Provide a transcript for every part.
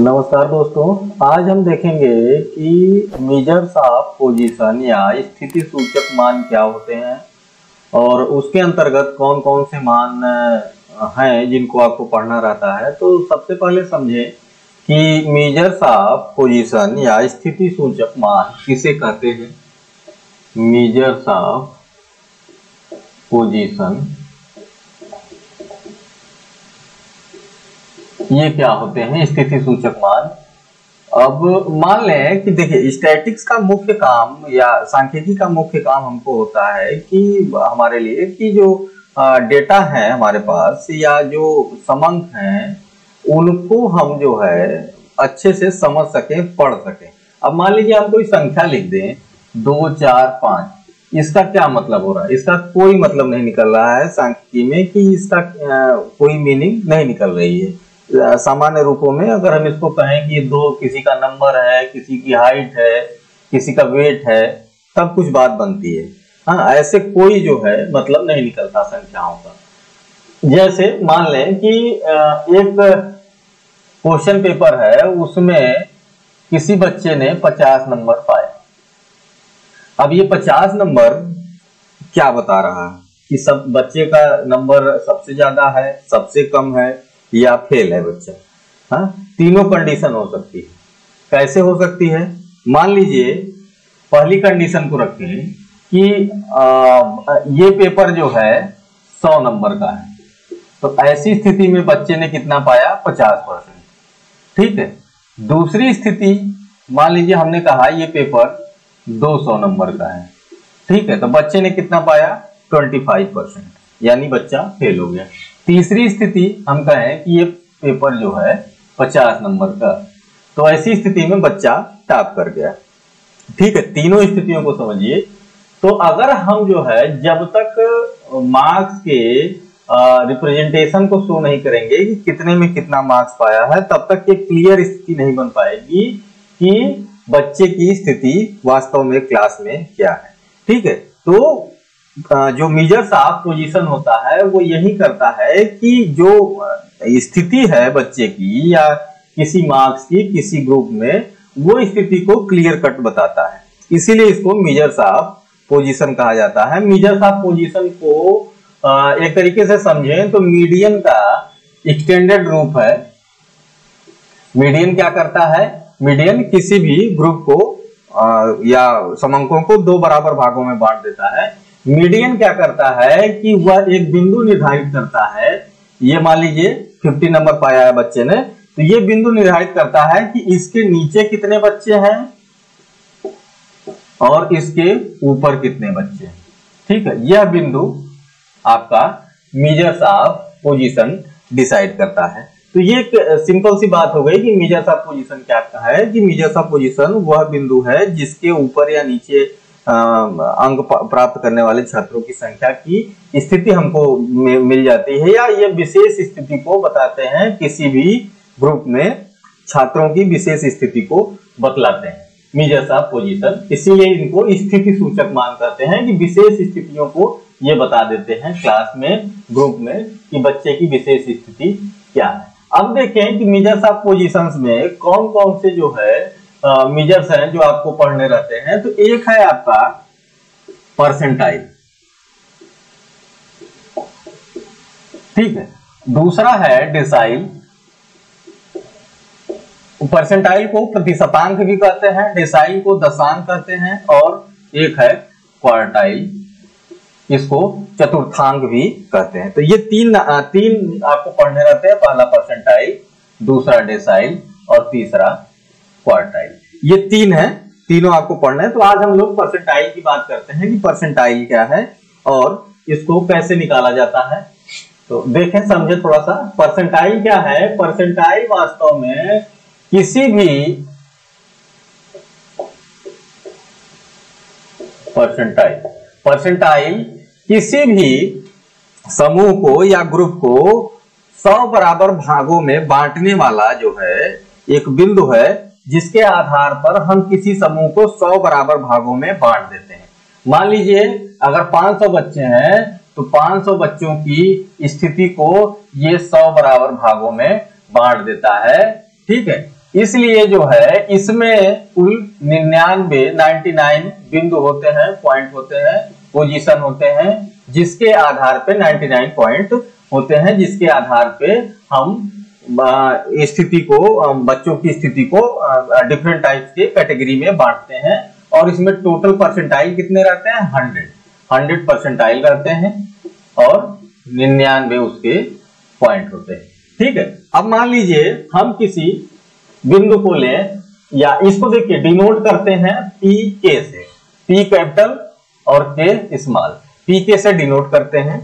नमस्कार दोस्तों, आज हम देखेंगे कि मेजर्स ऑफ पोजीशन या स्थिति सूचक मान क्या होते हैं और उसके अंतर्गत कौन कौन से मान हैं जिनको आपको पढ़ना रहता है। तो सबसे पहले समझें कि मेजर्स ऑफ पोजीशन या स्थिति सूचक मान किसे कहते हैं। मेजर्स ऑफ पोजीशन ये क्या होते हैं, स्थिति सूचक मान। अब मान लें कि देखिए, स्टैटिक्स का मुख्य काम या सांख्यिकी का मुख्य काम हमको होता है कि हमारे लिए कि जो डेटा है हमारे पास या जो समंक हैं उनको हम जो है अच्छे से समझ सकें, पढ़ सकें। अब मान लीजिए हम कोई संख्या लिख दें 2, 4, 5, इसका क्या मतलब हो रहा है? इसका कोई मतलब नहीं निकल रहा है सांख्यिकी में कि इसका कोई मीनिंग नहीं निकल रही है। सामान्य रूपों में अगर हम इसको कहें कि दो किसी का नंबर है, किसी की हाइट है, किसी का वेट है, तब कुछ बात बनती है। हाँ, ऐसे कोई जो है मतलब नहीं निकलता संख्याओं का। जैसे मान लें कि एक क्वेश्चन पेपर है, उसमें किसी बच्चे ने 50 नंबर पाए। अब ये 50 नंबर क्या बता रहा है कि सब बच्चे का नंबर सबसे ज्यादा है, सबसे कम है या फेल है बच्चा। हाँ, तीनों कंडीशन हो सकती है। कैसे हो सकती है? मान लीजिए पहली कंडीशन को रखें कि ये पेपर जो है 100 नंबर का है, तो ऐसी स्थिति में बच्चे ने कितना पाया? 50%। ठीक है। दूसरी स्थिति मान लीजिए हमने कहा ये पेपर 200 नंबर का है, ठीक है, तो बच्चे ने कितना पाया? 25%, यानी बच्चा फेल हो गया। तीसरी स्थिति हम कहें कि ये पेपर जो है 50 नंबर का, तो ऐसी स्थिति में बच्चा टॉप कर गया। ठीक है, तीनों स्थितियों को समझिए। तो अगर हम जो है जब तक मार्क्स के रिप्रेजेंटेशन को शो नहीं करेंगे कि कितने में कितना मार्क्स पाया है, तब तक ये क्लियर स्थिति नहीं बन पाएगी कि बच्चे की स्थिति वास्तव में क्लास में क्या है। ठीक है, तो जो मेजर्स ऑफ पोजीशन होता है वो यही करता है कि जो स्थिति है बच्चे की या किसी मार्क्स की किसी ग्रुप में, वो स्थिति को क्लियर कट बताता है। इसीलिए इसको मेजर्स ऑफ पोजीशन कहा जाता है। मेजर्स ऑफ पोजीशन को एक तरीके से समझें तो मीडियन का एक्सटेंडेड रूप है। मीडियन क्या करता है? मीडियन किसी भी ग्रुप को या समंकों को दो बराबर भागों में बांट देता है। मीडियन क्या करता है कि वह एक बिंदु निर्धारित करता है। ये मान लीजिए 50 नंबर पाया है बच्चे ने, तो ये बिंदु निर्धारित करता है कि इसके नीचे कितने बच्चे हैं और इसके ऊपर कितने बच्चे हैं। ठीक है, यह बिंदु आपका मेजर्स ऑफ पोजीशन डिसाइड करता है। तो ये एक सिंपल सी बात हो गई कि मेजर्स ऑफ पोजीशन क्या है कि मेजर्स ऑफ पोजीशन वह बिंदु है जिसके ऊपर या नीचे अंक प्राप्त करने वाले छात्रों की संख्या की स्थिति हमको मिल जाती है, या ये विशेष स्थिति को बताते हैं। किसी भी ग्रुप में छात्रों की विशेष स्थिति को बतलाते हैं मेजर्स ऑफ पोजीशन। इसीलिए इनको स्थिति सूचक मान कहते हैं कि विशेष स्थितियों को ये बता देते हैं क्लास में, ग्रुप में, कि बच्चे की विशेष स्थिति क्या है। अब देखें कि मेजर्स ऑफ पोजीशंस में कौन कौन से जो है मेजर्स हैं जो आपको पढ़ने रहते हैं। तो एक है आपका परसेंटाइल, ठीक है। दूसरा है डेसाइल। परसेंटाइल को प्रतिशतांक भी कहते हैं, डेसाइल को दशांक कहते हैं, और एक है क्वार्टाइल, इसको चतुर्थांक भी कहते हैं। तो ये तीन आपको पढ़ने रहते हैं। पहला परसेंटाइल, दूसरा डेसाइल और तीसरा क्वार्टाइल। ये तीन है, तीनों आपको पढ़ना है। तो आज हम लोग परसेंटाइल की बात करते हैं कि परसेंटाइल क्या है और इसको कैसे निकाला जाता है। तो देखें, समझे थोड़ा सा। परसेंटाइल क्या है? परसेंटाइल वास्तव में किसी भी परसेंटाइल किसी भी समूह को या ग्रुप को 100 बराबर भागों में बांटने वाला जो है एक बिंदु है, जिसके आधार पर हम किसी समूह को 100 बराबर भागों में बांट देते हैं। मान लीजिए अगर 500 बच्चे हैं तो 500 बच्चों की स्थिति को ये 100 बराबर भागों में बांट देता है। ठीक है, इसलिए जो है इसमें कुल 99 बिंदु होते हैं, पॉइंट होते हैं, पोजीशन होते हैं, जिसके आधार पे 99 पॉइंट होते हैं, जिसके आधार पे हम स्थिति को, बच्चों की स्थिति को डिफरेंट टाइप्स के कैटेगरी में बांटते हैं। और इसमें टोटल परसेंटाइल कितने रहते हैं? 100 परसेंटाइल रहते हैं और 99 उसके पॉइंट होते हैं। ठीक है, अब मान लीजिए हम किसी बिंदु को लें, या इसको देखिए डिनोट करते हैं पी के से, पी कैपिटल और के स्मॉल, पी के से डिनोट करते हैं।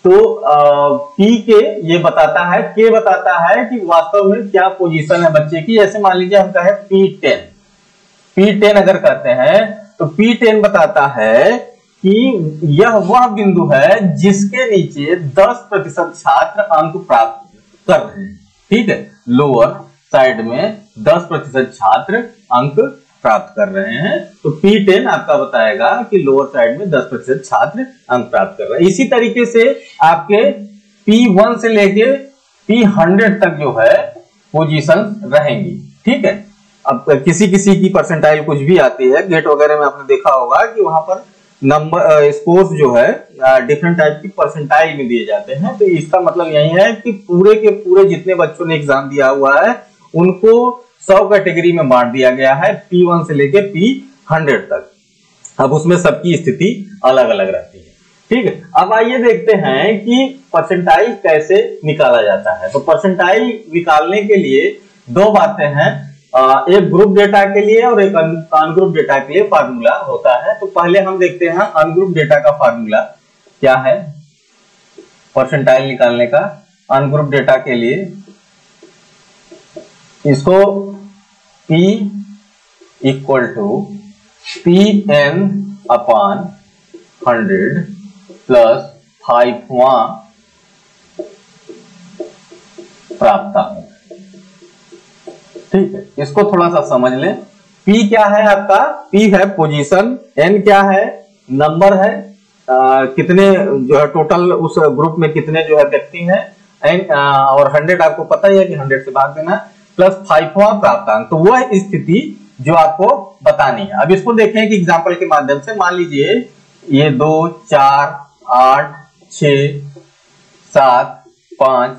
तो पी के ये बताता है, के बताता है कि वास्तव में क्या पोजीशन है बच्चे की। जैसे मान लीजिए हम कहें P10, P10 अगर कहते हैं तो P10 बताता है कि यह वह बिंदु है जिसके नीचे 10% छात्र अंक प्राप्त कर रहे हैं। ठीक है, लोअर साइड में 10% छात्र अंक प्राप्त कर रहे हैं। तो P10 आपका बताएगा कि लोअर साइड में 10% छात्र अंक प्राप्त कर रहे हैं। इसी तरीके से आपके P1 से लेके P100 तक जो है पोजीशन रहेंगी। ठीक है, अब किसी किसी की परसेंटाइल कुछ भी आती है, गेट वगैरह में आपने देखा होगा कि वहां पर नंबर स्कोर्स जो है डिफरेंट टाइप की परसेंटाइल में दिए जाते हैं। तो इसका मतलब यही है कि पूरे के पूरे जितने बच्चों ने एग्जाम दिया हुआ है उनको 100 कैटेगरी में बांट दिया गया है, P1 से लेके P100 तक। अब उसमें सबकी स्थिति अलग अलग रहती है। ठीक है, अब आइए देखते हैं कि परसेंटाइल कैसे निकाला जाता है। तो परसेंटाइल निकालने के लिए दो बातें हैं, एक ग्रुप डेटा के लिए और एक अनग्रुप डेटा के लिए फार्मूला होता है। तो पहले हम देखते हैं अनग्रुप डेटा का फार्मूला क्या है परसेंटाइल निकालने का। अनग्रुप डेटा के लिए इसको P equal to PN upon 100 plus 5वां प्राप्तांक। ठीक है, इसको थोड़ा सा समझ लें। P क्या है आपका? P है पोजीशन, N क्या है? नंबर है, कितने जो है टोटल उस ग्रुप में कितने जो है व्यक्ति हैं, और 100 आपको पता ही है कि 100 से भाग देना, प्लस 5वां प्राप्तांक। तो वह स्थिति जो आपको बतानी है। अब इसको देखें कि एग्जांपल के माध्यम से। मान लीजिए ये 2, 4, 8, 6, 7, 5,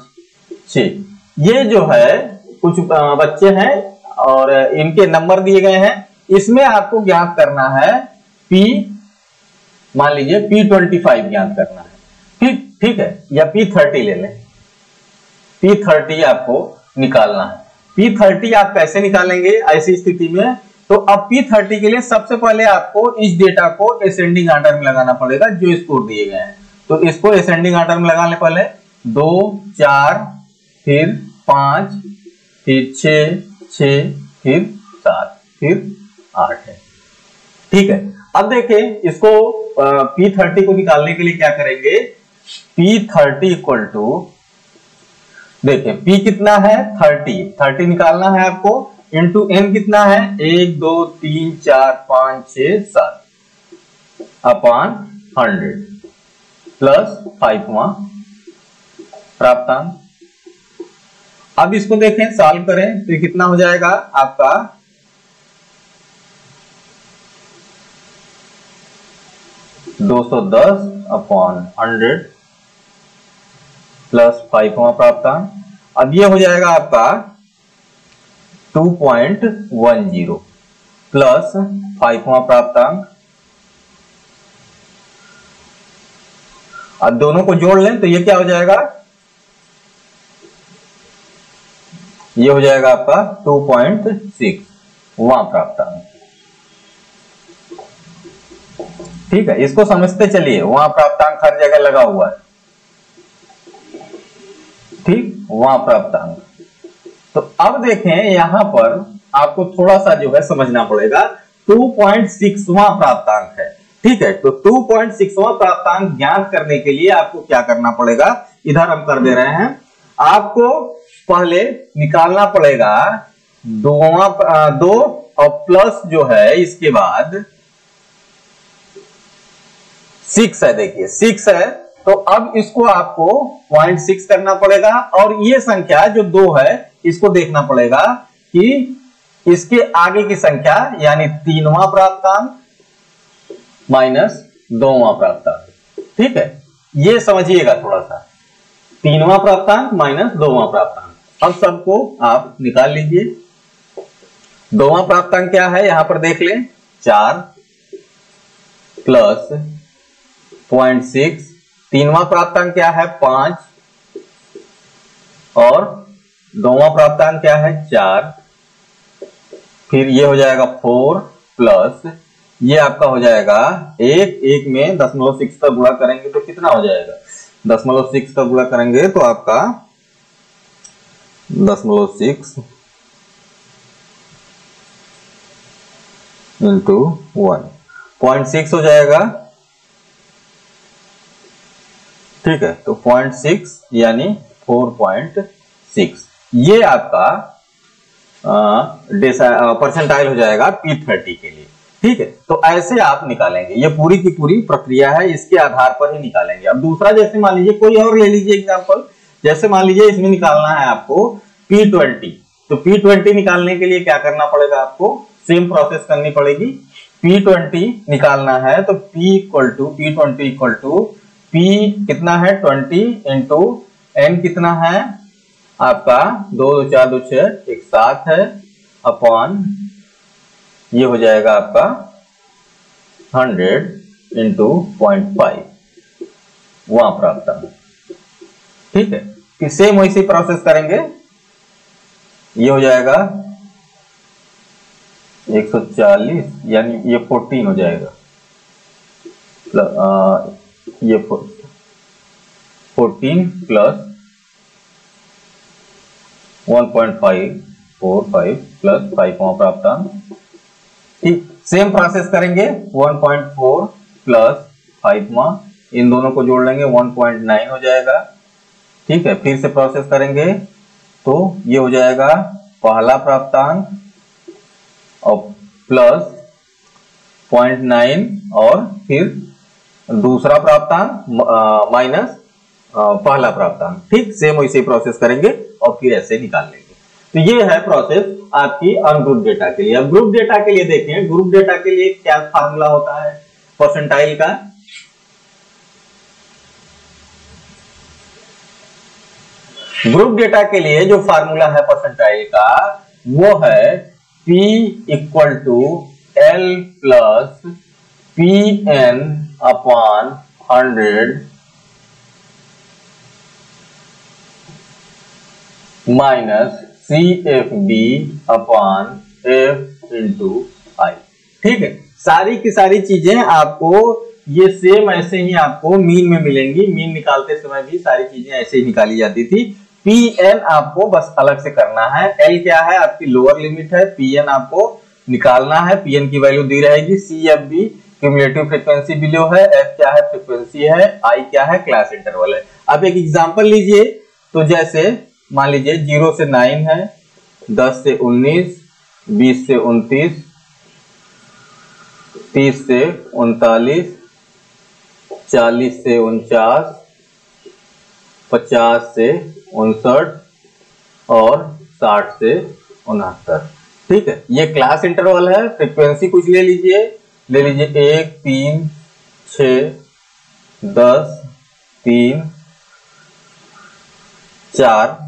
6 ये जो है कुछ बच्चे हैं और इनके नंबर दिए गए हैं। इसमें आपको ज्ञात करना है P, मान लीजिए P25 ज्ञात करना है। ठीक है, या P30 ले लें, P30 आपको निकालना है। P30 आप कैसे निकालेंगे ऐसी स्थिति में? तो अब P30 के लिए सबसे पहले आपको इस डेटा को असेंडिंग ऑर्डर में लगाना पड़ेगा जो स्कोर दिए गए हैं। तो इसको असेंडिंग ऑर्डर में लगाने पहले 2, 4, फिर 5, फिर 6, 6, फिर 7, फिर 8 है। ठीक है, अब देखें इसको P30 को निकालने के लिए क्या करेंगे? P30 इक्वल टू, देखिए P कितना है? 30 निकालना है आपको, इंटू N कितना है? 1, 2, 3, 4, 5, 6, 7 अपॉन 100 प्लस 5वां प्राप्तांक। अब इसको देखें, सॉल्व करें तो कितना हो जाएगा आपका? $210 अपॉन 100 प्लस 5वां प्राप्तांक। अब ये हो जाएगा आपका 2.10 प्लस 5वां प्राप्तांक। अब दोनों को जोड़ लें तो ये क्या हो जाएगा? ये हो जाएगा आपका 2.6वां प्राप्तांक। ठीक है, इसको समझते चलिए, वहां प्राप्तांक हर जगह लगा हुआ है। ठीक, वहां प्राप्तांक। तो अब देखें यहां पर आपको थोड़ा सा जो है समझना पड़ेगा। 2.6वां प्राप्तांक है। ठीक है, तो 2.6वां प्राप्तांक ज्ञात करने के लिए आपको क्या करना पड़ेगा? इधर हम कर दे रहे हैं। आपको पहले निकालना पड़ेगा 2 और प्लस जो है इसके बाद 6 है। देखिए 6 है, तो अब इसको आपको 0.6 करना पड़ेगा और ये संख्या जो 2 है इसको देखना पड़ेगा कि इसके आगे की संख्या यानी 3वां प्राप्तांक माइनस 2वां प्राप्तांक। ठीक है, ये समझिएगा थोड़ा सा, 3वां प्राप्तांक माइनस 2वां प्राप्तांक। अब सबको आप निकाल लीजिए। 2वां प्राप्तांक क्या है यहां पर देख लें, 4 प्लस 0.6। 3वां प्राप्तांक क्या है, 5 और 2वां प्राप्तांक क्या है, 4। फिर ये हो जाएगा 4 प्लस ये आपका हो जाएगा 1 में 0.6 का गुणा करेंगे तो कितना हो जाएगा, 0.6 का गुणा करेंगे तो आपका 0.6 इंटू 1 0.6 हो जाएगा। ठीक है, तो 0.6 यानी 4.6 ये आपका परसेंटाइल हो जाएगा P30 के लिए। ठीक है, तो ऐसे आप निकालेंगे, ये पूरी की पूरी प्रक्रिया है, इसके आधार पर ही निकालेंगे। अब दूसरा जैसे मान लीजिए कोई और ले लीजिए एग्जांपल, जैसे मान लीजिए इसमें निकालना है आपको P20, तो P20 निकालने के लिए क्या करना पड़ेगा, आपको सेम प्रोसेस करनी पड़ेगी। P20 निकालना है तो P20 इक्वल टू P कितना है 20 इंटू N कितना है आपका 2 2 4 2 6 एक 7 है अपॉन ये हो जाएगा आपका 100 इंटू 0.5 वहां प्राप्तांक। ठीक है, फिर सेम वैसे प्रोसेस करेंगे, ये हो जाएगा 140 यानी ये 14 हो जाएगा, ये 14 प्लस 1.545 प्लस 5वां प्राप्तांक। ठीक, सेम प्रोसेस करेंगे, 1.4 प्लस 5वां, इन दोनों को जोड़ लेंगे 1.9 हो जाएगा। ठीक है, फिर से प्रोसेस करेंगे तो ये हो जाएगा पहला प्राप्तांक और प्लस 0.9 और फिर दूसरा प्राप्तांक माइनस पहला प्राप्तांक। ठीक, सेम वैसे प्रोसेस करेंगे और फिर ऐसे निकाल लेंगे। तो ये है प्रोसेस आपकी अनग्रुप डेटा के लिए। अब ग्रुप डेटा के लिए देखें, ग्रुप डेटा के लिए क्या फार्मूला होता है परसेंटाइल का, ग्रुप डेटा के लिए जो फार्मूला है परसेंटाइल का वो है P equal to L plus PN upon 100 minus CFB upon F into I। ठीक है, सारी की सारी चीजें आपको ये सेम ऐसे ही आपको मीन में मिलेंगी। मीन निकालते समय भी सारी चीजें ऐसे ही निकाली जाती थी। PN आपको बस अलग से करना है। L क्या है आपकी लोअर लिमिट है, PN आपको निकालना है, PN की वैल्यू दी रहेगी। CFB क्यूमुलेटिव फ्रीक्वेंसी बिलो है, F क्या है फ्रीक्वेंसी है, I क्या है क्लास इंटरवल है। अब एक एग्जांपल लीजिए, तो जैसे मान लीजिए 0 से 9 है, 10 से 19, 20 से 29, 30 से 39, 40 से 49, 50 से 59 और 60 से 69। ठीक है, ये क्लास इंटरवल है। फ्रीक्वेंसी कुछ ले लीजिए 1, 3, 6, 10, 3, 4,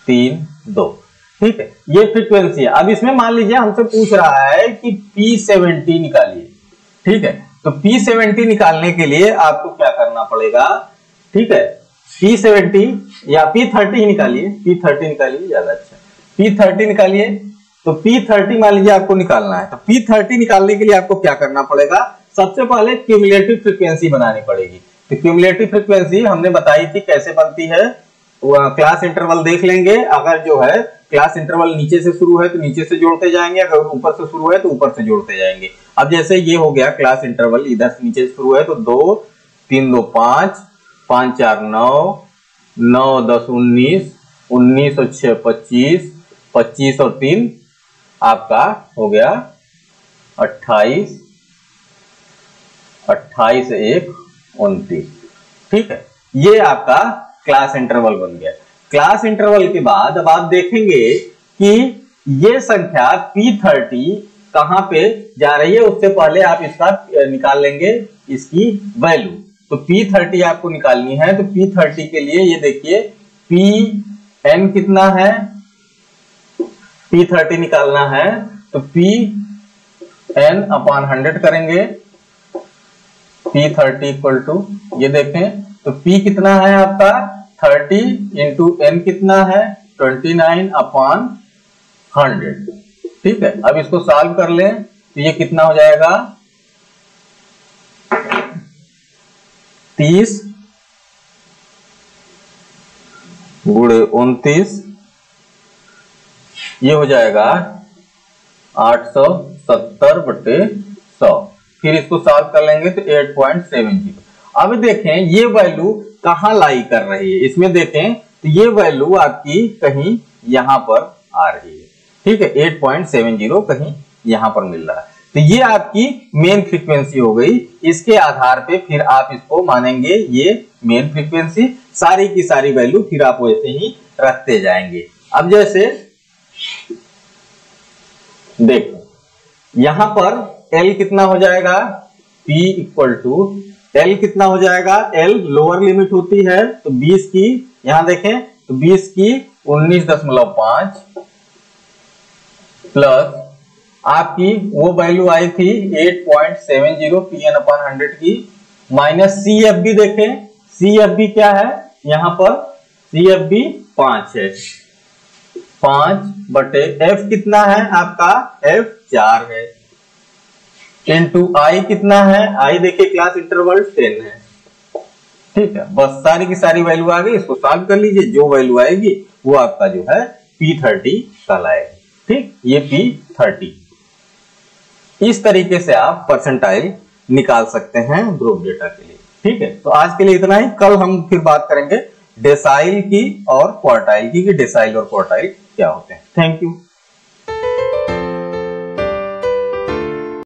3, 2। ठीक है, ये फ्रीक्वेंसी है। अब इसमें मान लीजिए हमसे पूछ रहा है कि P70 निकालिए। ठीक है, तो P70 निकालने के लिए आपको क्या करना पड़ेगा, ठीक है, P70 या P30 ही निकालिए, P30 निकालिए ज्यादा अच्छा, P30 निकालिए। तो P30 मान लीजिए आपको निकालना है, तो P30 निकालने के लिए आपको क्या करना पड़ेगा, सबसे पहले क्यूमुलेटिव फ्रीक्वेंसी बनानी पड़ेगी। तो क्यूमुलेटिव फ्रीक्वेंसी हमने बताई थी कैसे बनती है, क्लास इंटरवल देख लेंगे। अगर जो है क्लास इंटरवल नीचे से शुरू है तो नीचे से जोड़ते जाएंगे, अगर ऊपर से शुरू है तो ऊपर से जोड़ते जाएंगे। अब जैसे ये हो गया क्लास इंटरवल, इधर से नीचे से शुरू है तो 2, 3, 2, 5, 5, 4, 9, 9, 10, 19, 19 और 6, 25, 25 और 3 आपका हो गया 28, 28 1, 29। ठीक है, ये आपका क्लास इंटरवल बन गया। क्लास इंटरवल के बाद अब आप देखेंगे कि ये संख्या P30 कहां पे जा रही है उससे पहले आप इसका निकाल लेंगे इसकी वैल्यू। तो P30 आपको निकालनी है, तो P30 के लिए ये देखिए Pn कितना है, P30 निकालना है तो Pn अपॉन 100 करेंगे। P30 इक्वल टू ये देखें तो P कितना है आपका 30 इंटू N कितना है 29 अपॉन 100। ठीक है, अब इसको सॉल्व कर लें तो ये कितना हो जाएगा 30 गुणे 29, ये हो जाएगा 870/100। फिर इसको सॉल्व कर लेंगे तो 8.70। अब देखें ये वैल्यू कहां लाई कर रही है, इसमें देखें तो ये वैल्यू आपकी कहीं यहां पर आ रही है। ठीक है, 8.70 कहीं यहां पर मिल रहा है, तो ये आपकी मेन फ्रीक्वेंसी हो गई। इसके आधार पे फिर आप इसको मानेंगे ये मेन फ्रीक्वेंसी, सारी की सारी वैल्यू फिर आप वैसे ही रखते जाएंगे। अब जैसे देखो यहां पर L कितना हो जाएगा, P इक्वल टू L कितना हो जाएगा, L लोअर लिमिट होती है तो 20 की, यहां देखें तो 20 की 19.5 प्लस आपकी वो वैल्यू आई थी 8.70 Pn अपॉन 100 की, माइनस CFB देखें, CFB क्या है यहां पर, CFB 5 है, 5/F कितना है आपका, F 4 है, इनटू I कितना है, I देखिए क्लास इंटरवल 10 है। ठीक है, बस सारी की सारी वैल्यू आ गई, इसको सॉल्व कर लीजिए, जो वैल्यू आएगी वो आपका जो है P30 कहलाएगा। ठीक, ये P30। इस तरीके से आप परसेंटाइल निकाल सकते हैं ग्रुप डेटा के लिए। ठीक है, तो आज के लिए इतना ही, कल हम फिर बात करेंगे डेसाइल की और क्वार्टाइल की, कि डेसाइल और क्वार्टाइल क्या होते हैं। Thank you.